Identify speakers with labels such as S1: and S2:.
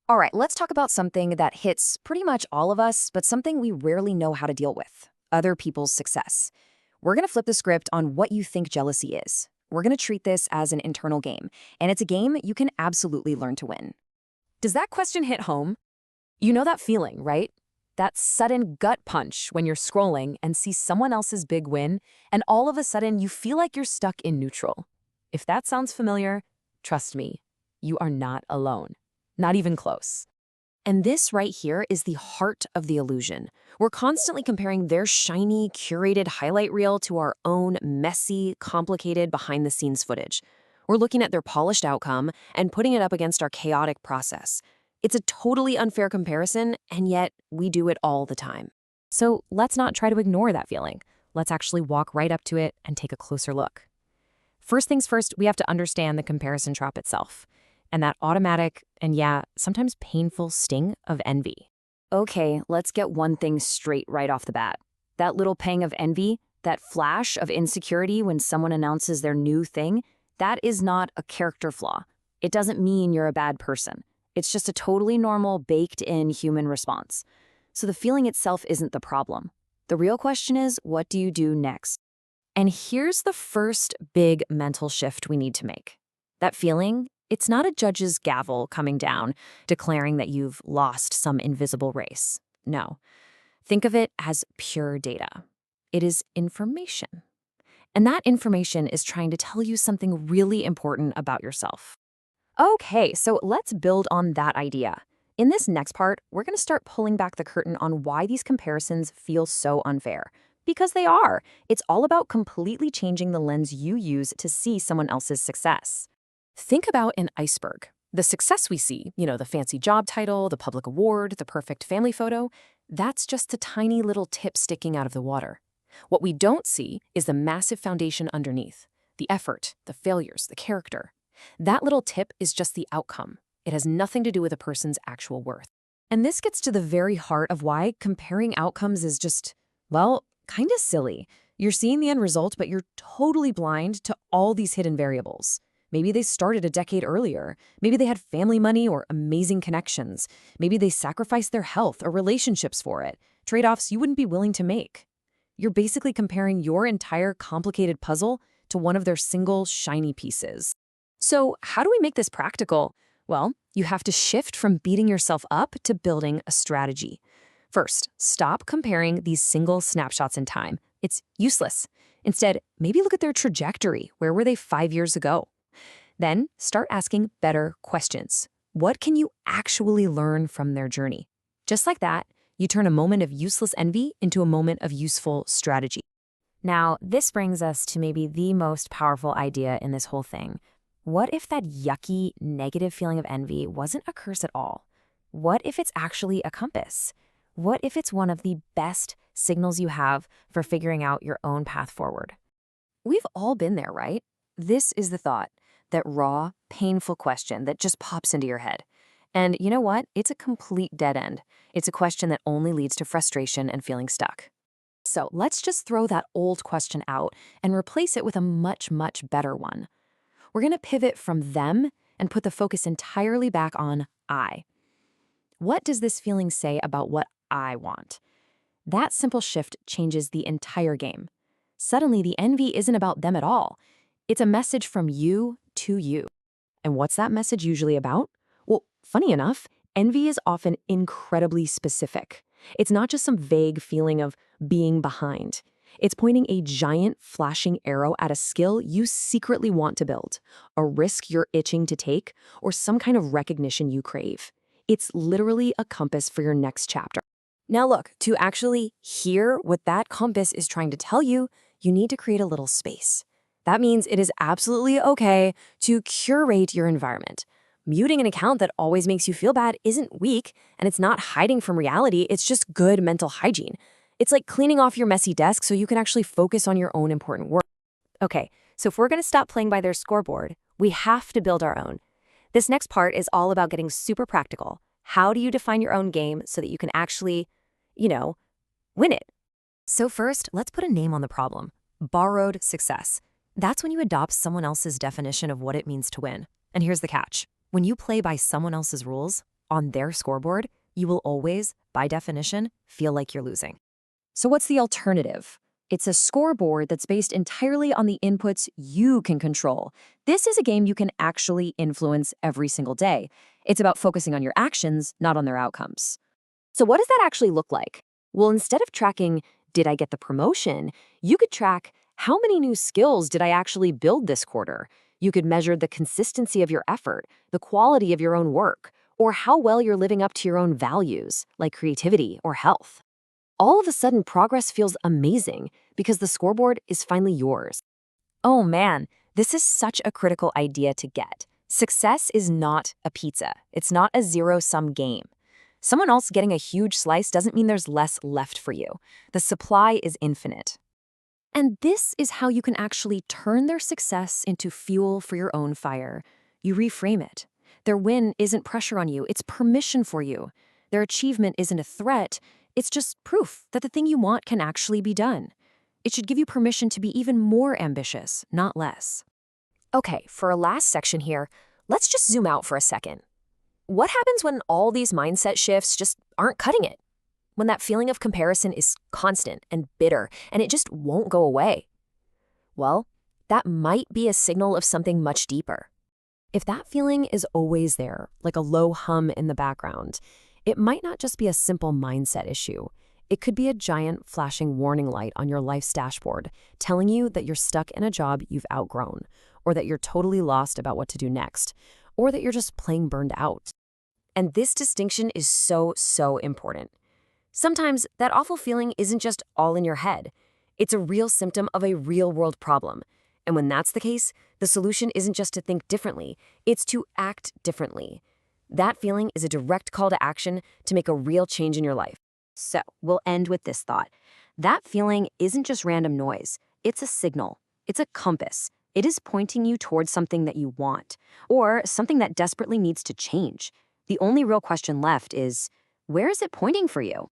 S1: All right, let's talk about something that hits pretty much all of us, but something we rarely know how to deal with: other people's success. We're going to flip the script on what you think jealousy is. We're going to treat this as an internal game, and it's a game you can absolutely learn to win. Does that question hit home? You know that feeling, right? That sudden gut punch when you're scrolling and see someone else's big win, and all of a sudden you feel like you're stuck in neutral. If that sounds familiar, trust me, you are not alone. Not even close. And this right here is the heart of the illusion. We're constantly comparing their shiny, curated highlight reel to our own messy, complicated behind-the-scenes footage. We're looking at their polished outcome and putting it up against our chaotic process. It's a totally unfair comparison, and yet we do it all the time. So let's not try to ignore that feeling. Let's actually walk right up to it and take a closer look. First things first, we have to understand the comparison trap itself, and that automatic and, yeah, sometimes painful sting of envy. Okay, let's get one thing straight right off the bat. That little pang of envy, that flash of insecurity when someone announces their new thing, that is not a character flaw. It doesn't mean you're a bad person. It's just a totally normal, baked-in human response. So the feeling itself isn't the problem. The real question is, what do you do next? And here's the first big mental shift we need to make. That feeling, it's not a judge's gavel coming down, declaring that you've lost some invisible race. No. Think of it as pure data. It is information. And that information is trying to tell you something really important about yourself. Okay, so let's build on that idea. In this next part, we're going to start pulling back the curtain on why these comparisons feel so unfair. Because they are. It's all about completely changing the lens you use to see someone else's success. Think about an iceberg. The success we see, the fancy job title, the public award, the perfect family photo, that's just the tiny little tip sticking out of the water. What we don't see is the massive foundation underneath, the effort, the failures, the character. That little tip is just the outcome. It has nothing to do with a person's actual worth. And this gets to the very heart of why comparing outcomes is just, well, kind of silly. You're seeing the end result, but you're totally blind to all these hidden variables. Maybe they started a decade earlier. Maybe they had family money or amazing connections. Maybe they sacrificed their health or relationships for it, trade-offs you wouldn't be willing to make. You're basically comparing your entire complicated puzzle to one of their single shiny pieces. So how do we make this practical? Well, you have to shift from beating yourself up to building a strategy. First, stop comparing these single snapshots in time. It's useless. Instead, maybe look at their trajectory. Where were they 5 years ago? Then start asking better questions. What can you actually learn from their journey? Just like that, you turn a moment of useless envy into a moment of useful strategy. Now, this brings us to maybe the most powerful idea in this whole thing. What if that yucky, negative feeling of envy wasn't a curse at all? What if it's actually a compass? What if it's one of the best signals you have for figuring out your own path forward? We've all been there, right? This is the thought, that raw, painful question that just pops into your head. And you know what? It's a complete dead end. It's a question that only leads to frustration and feeling stuck. So let's just throw that old question out and replace it with a much, much better one. We're going to pivot from them and put the focus entirely back on I. What does this feeling say about what I want? That simple shift changes the entire game. Suddenly, the envy isn't about them at all. It's a message from you to you. And what's that message usually about? Well, funny enough, envy is often incredibly specific. It's not just some vague feeling of being behind. It's pointing a giant, flashing arrow at a skill you secretly want to build, a risk you're itching to take, or some kind of recognition you crave. It's literally a compass for your next chapter. Now look, to actually hear what that compass is trying to tell you, you need to create a little space. That means it is absolutely okay to curate your environment. Muting an account that always makes you feel bad isn't weak, and it's not hiding from reality, it's just good mental hygiene. It's like cleaning off your messy desk so you can actually focus on your own important work. Okay, so if we're going to stop playing by their scoreboard, we have to build our own. This next part is all about getting super practical. How do you define your own game so that you can actually, win it? So first, let's put a name on the problem. Borrowed success. That's when you adopt someone else's definition of what it means to win. And here's the catch. When you play by someone else's rules, on their scoreboard, you will always, by definition, feel like you're losing. So what's the alternative? It's a scoreboard that's based entirely on the inputs you can control. This is a game you can actually influence every single day. It's about focusing on your actions, not on their outcomes. So what does that actually look like? Well, instead of tracking, did I get the promotion, you could track, how many new skills did I actually build this quarter? You could measure the consistency of your effort, the quality of your own work, or how well you're living up to your own values, like creativity or health. All of a sudden, progress feels amazing because the scoreboard is finally yours. Oh man, this is such a critical idea to get. Success is not a pizza. It's not a zero-sum game. Someone else getting a huge slice doesn't mean there's less left for you. The supply is infinite. And this is how you can actually turn their success into fuel for your own fire. You reframe it. Their win isn't pressure on you, it's permission for you. Their achievement isn't a threat, it's just proof that the thing you want can actually be done. It should give you permission to be even more ambitious, not less. Okay, for our last section here, let's just zoom out for a second. What happens when all these mindset shifts just aren't cutting it? When that feeling of comparison is constant and bitter and it just won't go away? Well, that might be a signal of something much deeper. If that feeling is always there, like a low hum in the background, it might not just be a simple mindset issue. It could be a giant flashing warning light on your life's dashboard, telling you that you're stuck in a job you've outgrown, or that you're totally lost about what to do next, or that you're just plain burned out. And this distinction is so important. Sometimes that awful feeling isn't just all in your head. It's a real symptom of a real-world problem. And when that's the case, the solution isn't just to think differently, it's to act differently. That feeling is a direct call to action to make a real change in your life. So, we'll end with this thought. That feeling isn't just random noise. It's a signal. It's a compass. It is pointing you towards something that you want, or something that desperately needs to change. The only real question left is, where is it pointing for you?